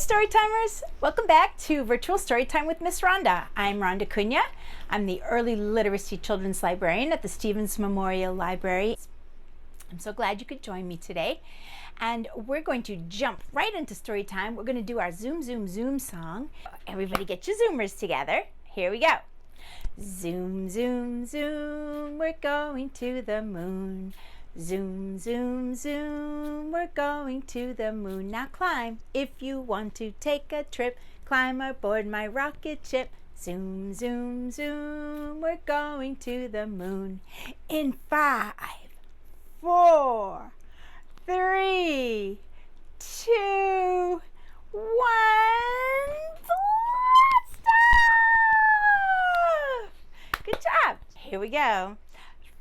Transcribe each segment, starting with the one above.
Storytimers! Welcome back to Virtual Storytime with Ms Rhonda. I'm Rhonda Cunha. I'm the Early Literacy Children's Librarian at the Stevens Memorial Library. I'm so glad you could join me today. And we're going to jump right into Storytime. We're going to do our Zoom, Zoom, Zoom song. Everybody get your Zoomers together. Here we go. Zoom, zoom, zoom, we're going to the moon. Zoom, zoom, zoom, we're going to the moon. Now climb if you want to take a trip. Climb aboard my rocket ship. Zoom, zoom, zoom, we're going to the moon. In 5, 4, 3, 2, 1, blast off! Good job. Here we go.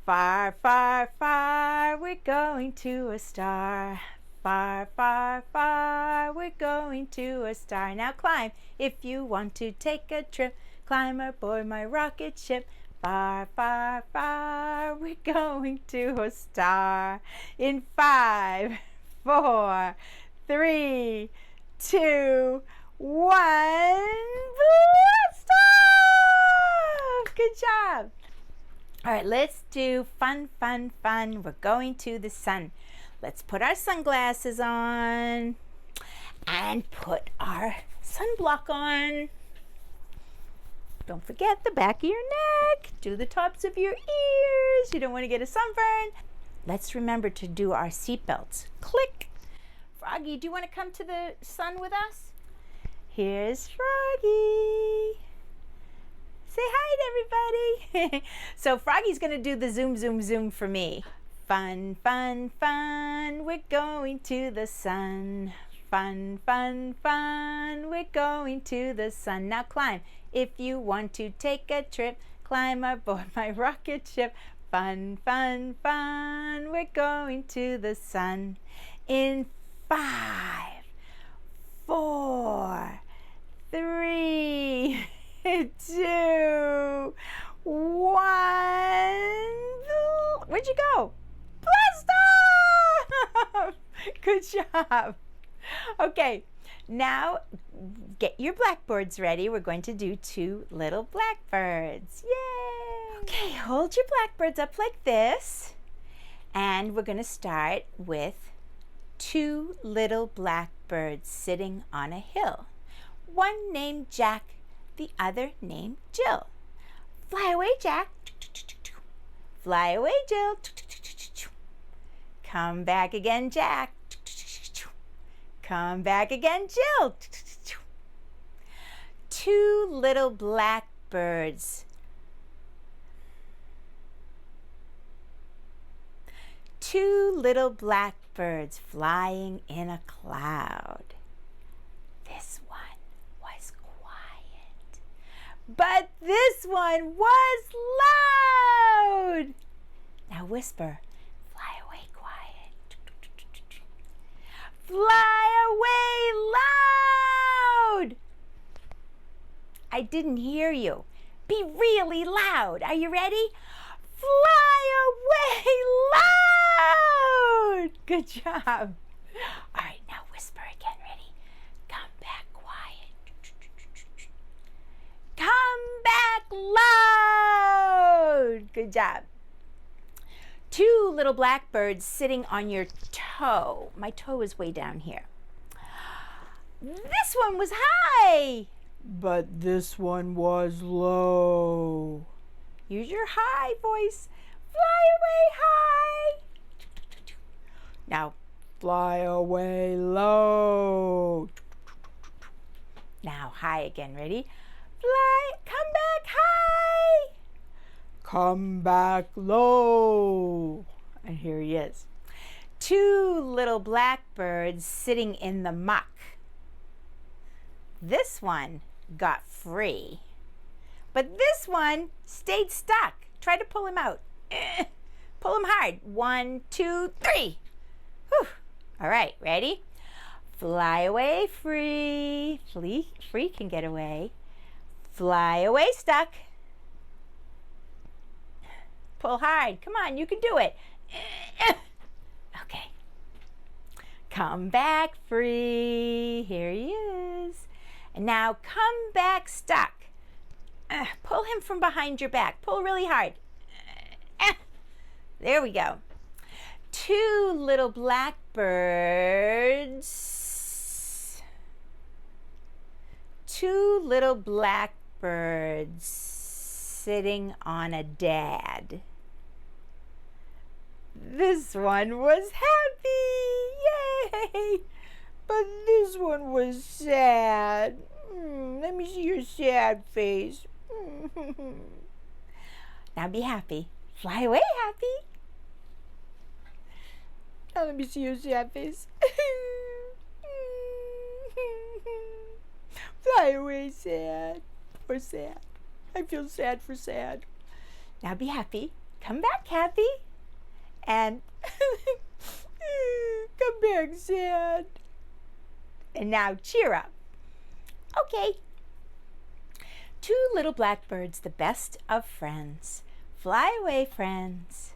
Far, far, far, we're going to a star. Far, far, far, we're going to a star. Now climb if you want to take a trip. Climb aboard my rocket ship. Far, far, far, we're going to a star. In 5, 4, 3, 2, 1, blast off! Good job. All right, let's do fun, fun, fun. We're going to the sun. Let's put our sunglasses on and put our sunblock on. Don't forget the back of your neck. Do the tops of your ears. You don't want to get a sunburn. Let's remember to do our seatbelts. Click. Froggy, do you want to come to the sun with us? Here's Froggy. Say hi to everybody. So Froggy's going to do the zoom, zoom, zoom for me. Fun, fun, fun, we're going to the sun. Fun, fun, fun, we're going to the sun. Now climb if you want to take a trip. Climb aboard my rocket ship. Fun, fun, fun, we're going to the sun. In 5, 4, 3, 2, 1. Where'd you go? Blast off! Good job. Okay, now get your blackboards ready. We're going to do 2 little blackbirds. Yay! Okay, hold your blackbirds up like this. And we're going to start with 2 little blackbirds sitting on a hill. One named Jack, the other named Jill. Fly away, Jack. Fly away, Jill. Come back again, Jack. Come back again, Jill. 2 little blackbirds. 2 little blackbirds flying in a cloud. This one was quiet, but this one was loud. Now whisper, fly away quiet. Fly away loud. I didn't hear you. Be really loud. Are you ready? Fly away loud. Good job. All right, now whisper again. Ready? Come back quiet. Come back loud. Good job. 2 little blackbirds sitting on your toe. My toe is way down here. This one was high, but this one was low. Use your high voice. Fly away high. Now fly away low. Now high again. Ready? Fly. Come back high. Come back low. And here he is. 2 little blackbirds sitting in the muck. This one got free, but this one stayed stuck. Try to pull him out. Pull him hard. 1, 2, 3. Whew. All right, ready? Fly away free. Free can get away. Fly away stuck. Pull hard. Come on, you can do it. Okay. Come back free. Here he is. And now come back stuck. Pull him from behind your back. Pull really hard. There we go. Two little blackbirds. Two little blackbirds sitting on a dad. This one was happy, yay! But this one was sad. Let me see your sad face. Now be happy. Fly away, happy. Now let me see your sad face. Fly away, sad. Poor sad. I feel sad for sad. Now be happy. Come back, happy. And come back, sad. And now cheer up. Okay. Two little blackbirds, the best of friends. Fly away, friends.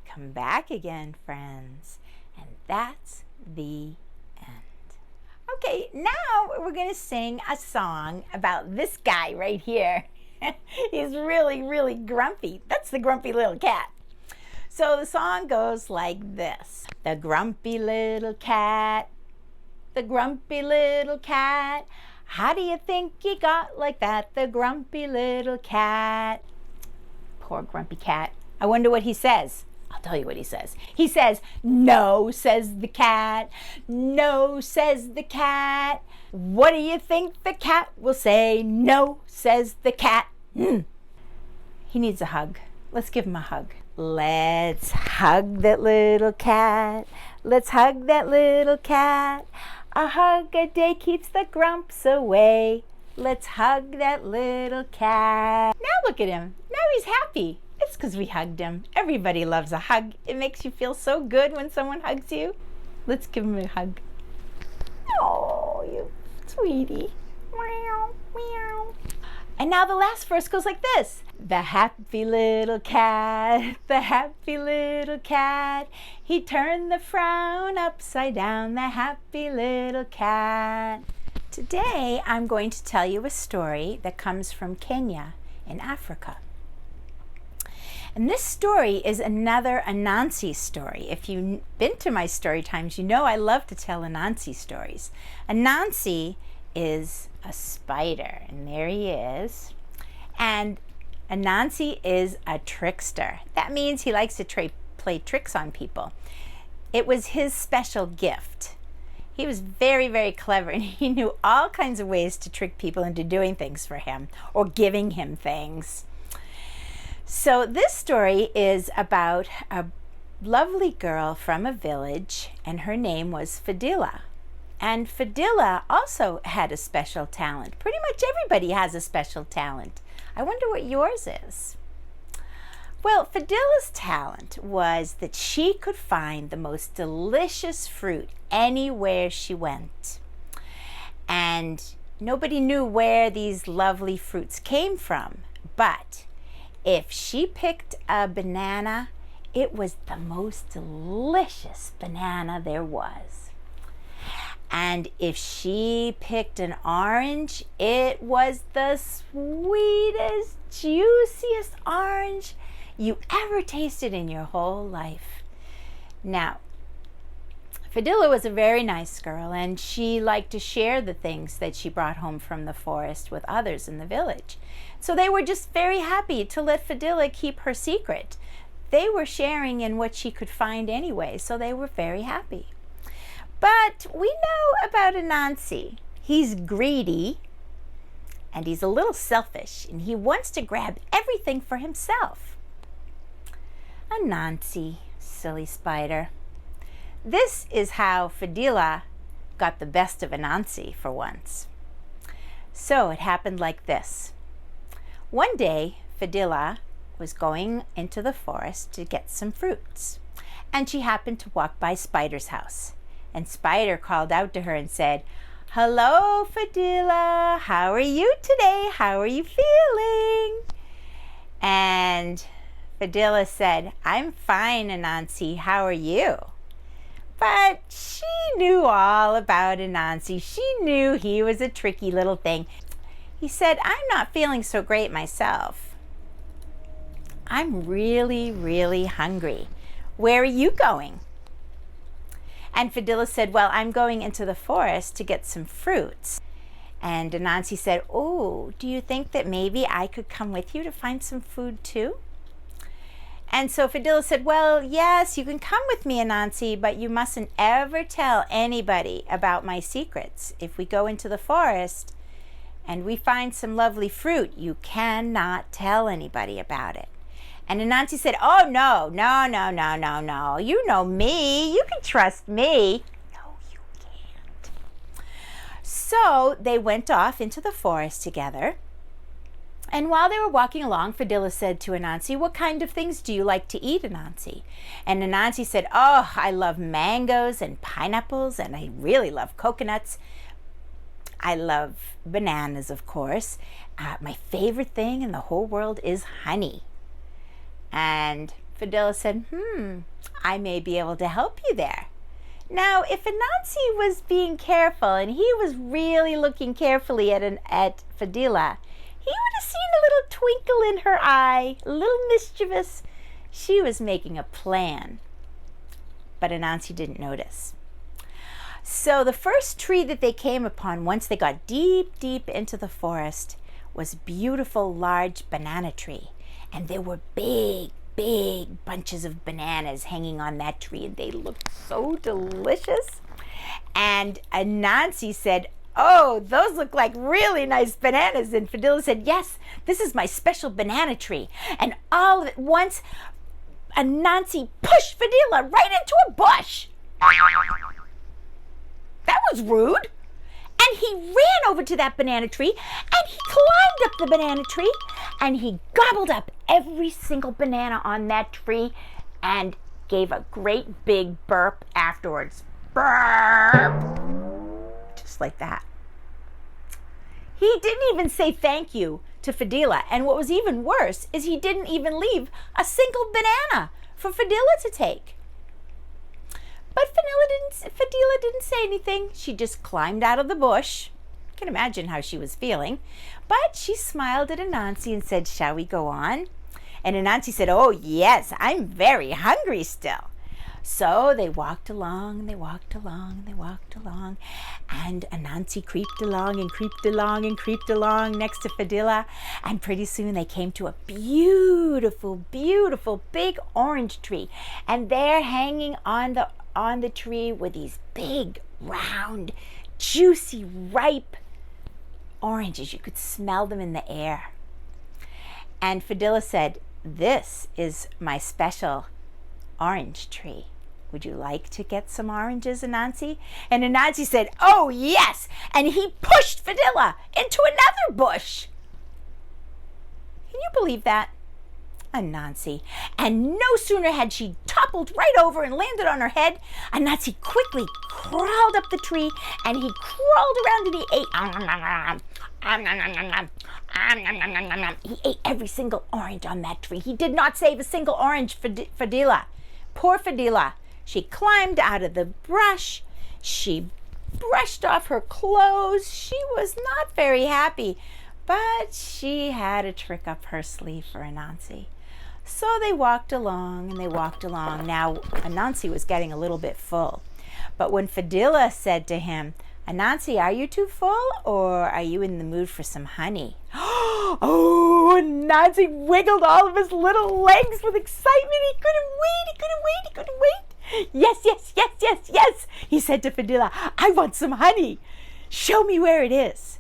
Come back again, friends. And that's the end. Okay, now we're going to sing a song about this guy right here. He's really, really grumpy. That's the grumpy little cat. So the song goes like this. The grumpy little cat, the grumpy little cat. How do you think he got like that, the grumpy little cat? Poor grumpy cat. I wonder what he says. I'll tell you what he says. He says, no, says the cat. No, says the cat. What do you think the cat will say? No, says the cat. He needs a hug. Let's give him a hug. Let's hug that little cat. Let's hug that little cat. A hug a day keeps the grumps away. Let's hug that little cat. Now look at him. Now he's happy. It's because we hugged him. Everybody loves a hug. It makes you feel so good when someone hugs you. Let's give him a hug. Oh, you sweetie. Meow, meow. And now the last verse goes like this. The happy little cat, the happy little cat. He turned the frown upside down, the happy little cat. Today I'm going to tell you a story that comes from Kenya in Africa. And this story is another Anansi story. If you've been to my story times, you know I love to tell Anansi stories. Anansi is a spider, and there he is. And Anansi is a trickster. That means he likes to play tricks on people. It was his special gift. He was very, very clever, and he knew all kinds of ways to trick people into doing things for him or giving him things. So this story is about a lovely girl from a village, and her name was Fadilha. And Fadilha also had a special talent. Pretty much everybody has a special talent. I wonder what yours is. Well, Fadilha's talent was that she could find the most delicious fruit anywhere she went. And nobody knew where these lovely fruits came from. But if she picked a banana, it was the most delicious banana there was. And if she picked an orange, it was the sweetest, juiciest orange you ever tasted in your whole life. Now, Fadilha was a very nice girl, and she liked to share the things that she brought home from the forest with others in the village. So they were just very happy to let Fadilha keep her secret. They were sharing in what she could find anyway, so they were very happy. But we know about Anansi. He's greedy, and he's a little selfish, and he wants to grab everything for himself. Anansi, silly spider. This is how Fadilha got the best of Anansi for once. So it happened like this. One day, Fadilha was going into the forest to get some fruits, and she happened to walk by Spider's house. And Spider called out to her and said, "Hello, Fadilha, how are you today? How are you feeling?" And Fadilha said, "I'm fine, Anansi, how are you?" But she knew all about Anansi. She knew he was a tricky little thing. He said, I'm not feeling so great myself. I'm really, really hungry. Where are you going? And Fadilha said, well, I'm going into the forest to get some fruits. And Anansi said, oh, do you think that maybe I could come with you to find some food too? And so Fadilha said, well, yes, you can come with me, Anansi, but you mustn't ever tell anybody about my secrets. If we go into the forest and we find some lovely fruit, you cannot tell anybody about it. And Anansi said, oh, no. You know me. You can trust me. No, you can't. So they went off into the forest together. And while they were walking along, Fadilha said to Anansi, what kind of things do you like to eat, Anansi? And Anansi said, oh, I love mangoes and pineapples, and I really love coconuts. I love bananas, of course. My favorite thing in the whole world is honey. And Fadilha said, I may be able to help you there. Now, if Anansi was being careful, and he was really looking carefully at Fadilha, he would have seen a little twinkle in her eye, a little mischievous. She was making a plan. But Anansi didn't notice. So the first tree that they came upon once they got deep, deep into the forest was a beautiful, large banana tree. And there were big, big bunches of bananas hanging on that tree, and they looked so delicious. And Anansi said, oh, those look like really nice bananas. And Fadilha said, yes, this is my special banana tree. And all at once, Anansi pushed Fadilha right into a bush. That was rude. And he ran over to that banana tree, and he climbed up the banana tree, and he gobbled up every single banana on that tree and gave a great big burp afterwards. Burp! Just like that. He didn't even say thank you to Fadilha, and what was even worse is he didn't even leave a single banana for Fadilha to take. But Fadilha didn't say anything. She just climbed out of the bush. You can imagine how she was feeling. But she smiled at Anansi and said, shall we go on? And Anansi said, oh, yes, I'm very hungry still. So they walked along, they walked along, they walked along. And Anansi creeped along and creeped along and creeped along next to Fadilha. And pretty soon they came to a beautiful, beautiful big orange tree. And there hanging on the tree were these big, round, juicy, ripe oranges. You could smell them in the air. And Fadilha said, this is my special orange tree. Would you like to get some oranges, Anansi? And Anansi said, oh, yes. And he pushed Fadilha into another bush. Can you believe that? Anansi. And no sooner had she toppled right over and landed on her head, Anansi quickly crawled up the tree, and he crawled around and he ate. He ate every single orange on that tree. He did not save a single orange for Fadilha. Poor Fadilha. She climbed out of the brush. She brushed off her clothes. She was not very happy, but she had a trick up her sleeve for Anansi. So they walked along and they walked along. Now, Anansi was getting a little bit full. But when Fadilha said to him, Anansi, are you too full, or are you in the mood for some honey? Oh, Anansi wiggled all of his little legs with excitement. He couldn't wait. Yes, he said to Fadilha, I want some honey. Show me where it is.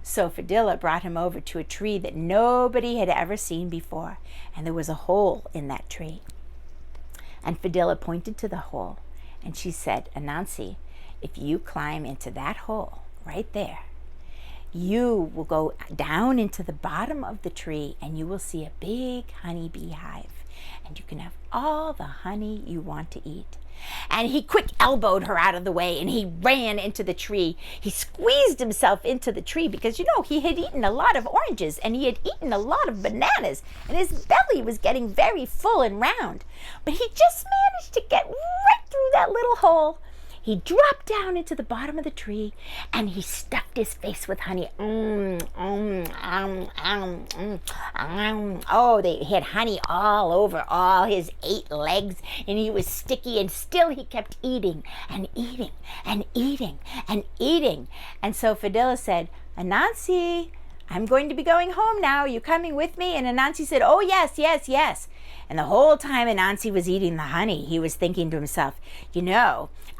So Fadilha brought him over to a tree that nobody had ever seen before, and there was a hole in that tree. And Fadilha pointed to the hole, and she said, Anansi, if you climb into that hole right there, you will go down into the bottom of the tree, and you will see a big honey bee hive, and you can have all the honey you want to eat. And he quick elbowed her out of the way, and he ran into the tree. He squeezed himself into the tree because, he had eaten a lot of oranges and he had eaten a lot of bananas, and his belly was getting very full and round. But he just managed to get right through that little hole. He dropped down into the bottom of the tree, and he stuffed his face with honey. Oh, they had honey all over all his 8 legs, and he was sticky, and still he kept eating and eating and eating and eating. And so Fadilha said, Anansi, I'm going to be going home now. You coming with me? And Anansi said, oh, yes, yes, yes. And the whole time Anansi was eating the honey, he was thinking to himself,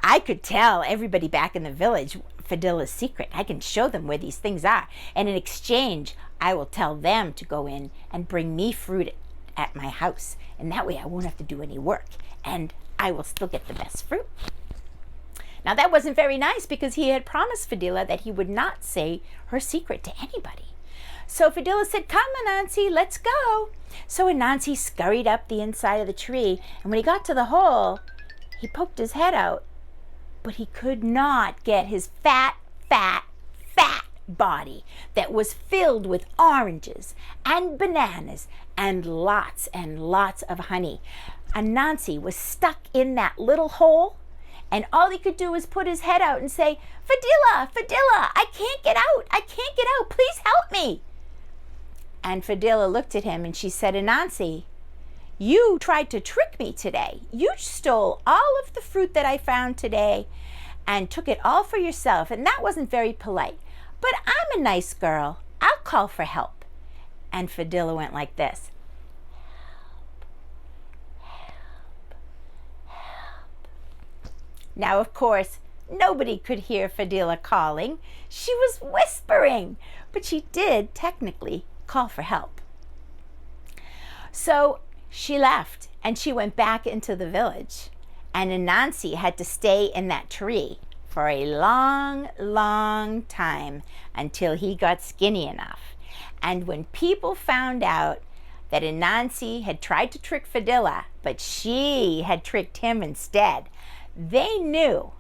I could tell everybody back in the village Fadilha's secret. I can show them where these things are. And in exchange, I will tell them to go in and bring me fruit at my house. And that way I won't have to do any work. And I will still get the best fruit. Now that wasn't very nice because he had promised Fadilha that he would not say her secret to anybody. So Fadilha said, come, Anansi, let's go. So Anansi scurried up the inside of the tree. And when he got to the hole, he poked his head out. But he could not get his fat body that was filled with oranges and bananas and lots of honey. Anansi was stuck in that little hole, and all he could do was put his head out and say, Fadilha, Fadilha, I can't get out, please help me. And Fadilha looked at him and she said, Anansi, you tried to trick me today. You stole all of the fruit that I found today and took it all for yourself, and that wasn't very polite. But I'm a nice girl. I'll call for help. And Fadilha went like this. Help. Now, of course, nobody could hear Fadilha calling. She was whispering, but she did technically call for help. So she left and she went back into the village, and Anansi had to stay in that tree for a long time until he got skinny enough. And when people found out that Anansi had tried to trick Fadilha, but she had tricked him instead, they knew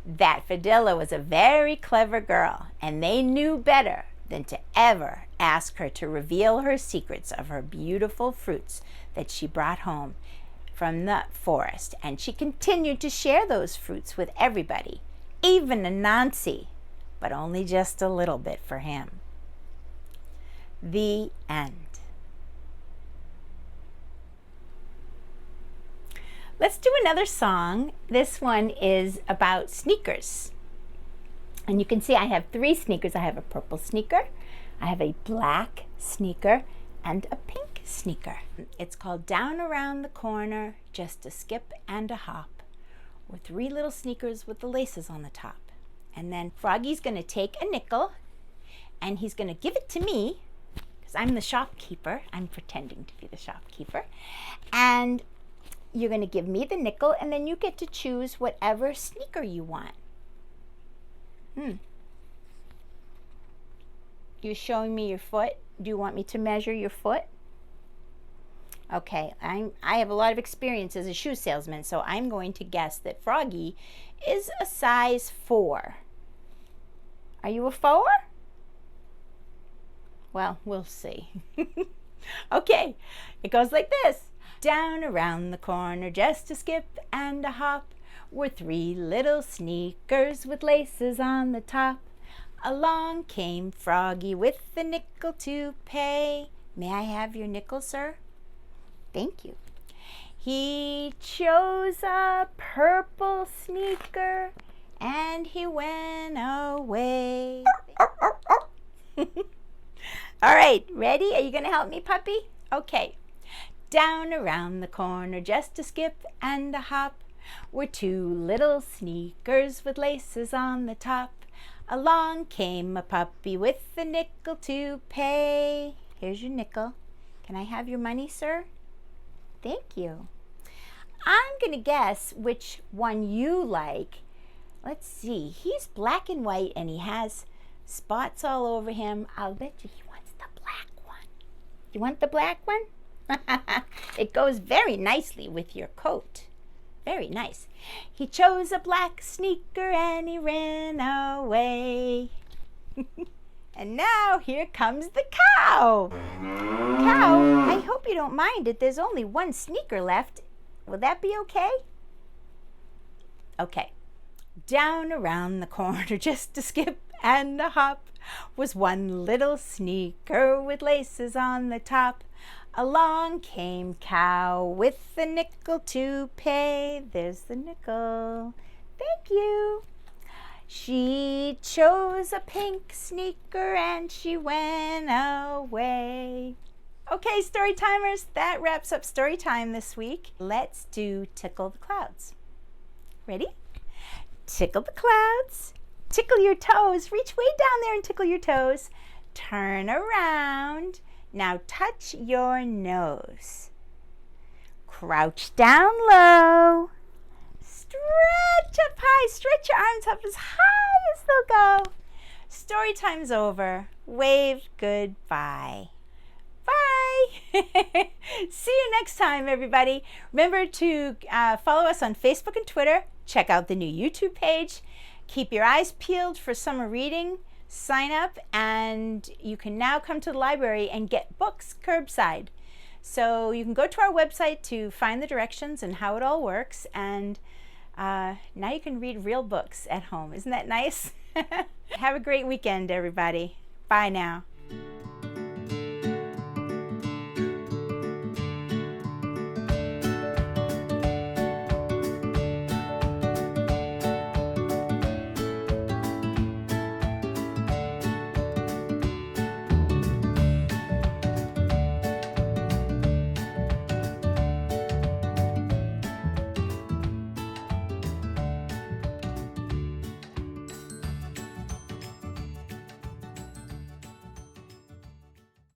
that Fadilha was a very clever girl, and they knew better than to ever ask her to reveal her secrets of her beautiful fruits that she brought home from the forest. And she continued to share those fruits with everybody, even Anansi, but only just a little bit for him. The end. Let's do another song. This one is about sneakers. And you can see I have 3 sneakers. I have a purple sneaker, I have a black sneaker, and a pink sneaker. It's called Down Around the Corner, Just a Skip and a Hop, with 3 little sneakers with the laces on the top. And then Froggy's going to take a nickel and he's going to give it to me because I'm the shopkeeper. I'm pretending to be the shopkeeper. And you're going to give me the nickel, and then you get to choose whatever sneaker you want. You're showing me your foot. Do you want me to measure your foot? Okay, I have a lot of experience as a shoe salesman, so I'm going to guess that Froggy is a size 4. Are you a 4? Well, we'll see. Okay, it goes like this. Down around the corner, just a skip and a hop, were 3 little sneakers with laces on the top. Along came Froggy with the nickel to pay. May I have your nickel, sir? Thank you. He chose a purple sneaker and he went away. All right, ready? Are you going to help me, puppy? Okay. Down around the corner, just a skip and a hop, were 2 little sneakers with laces on the top. Along came a puppy with the nickel to pay. Here's your nickel. Can I have your money, sir? Thank you. I'm going to guess which one you like. Let's see. He's black and white and he has spots all over him. I'll bet you he wants the black one. You want the black one? It goes very nicely with your coat. Very nice. He chose a black sneaker and he ran away. And now here comes the cow. Cow, I hope you don't mind it. There's only one sneaker left. Will that be okay? Okay. Down around the corner, just a skip and a hop, was one little sneaker with laces on the top. Along came Cow with the nickel to pay. There's the nickel. Thank you. She chose a pink sneaker and she went away. Okay, Storytimers, that wraps up Storytime this week. Let's do Tickle the Clouds. Ready? Tickle the clouds. Tickle your toes. Reach way down there and tickle your toes. Turn around. Now touch your nose. Crouch down low. Stretch up high. Stretch your arms up as high as they'll go. Storytime's over. Wave goodbye. Bye. See you next time, everybody. Remember to follow us on Facebook and Twitter. Check out the new YouTube page. Keep your eyes peeled for summer reading. Sign up, and you can now come to the library and get books curbside. So you can go to our website to find the directions and how it all works, and now you can read real books at home. Isn't that nice? Have a great weekend, everybody. Bye now.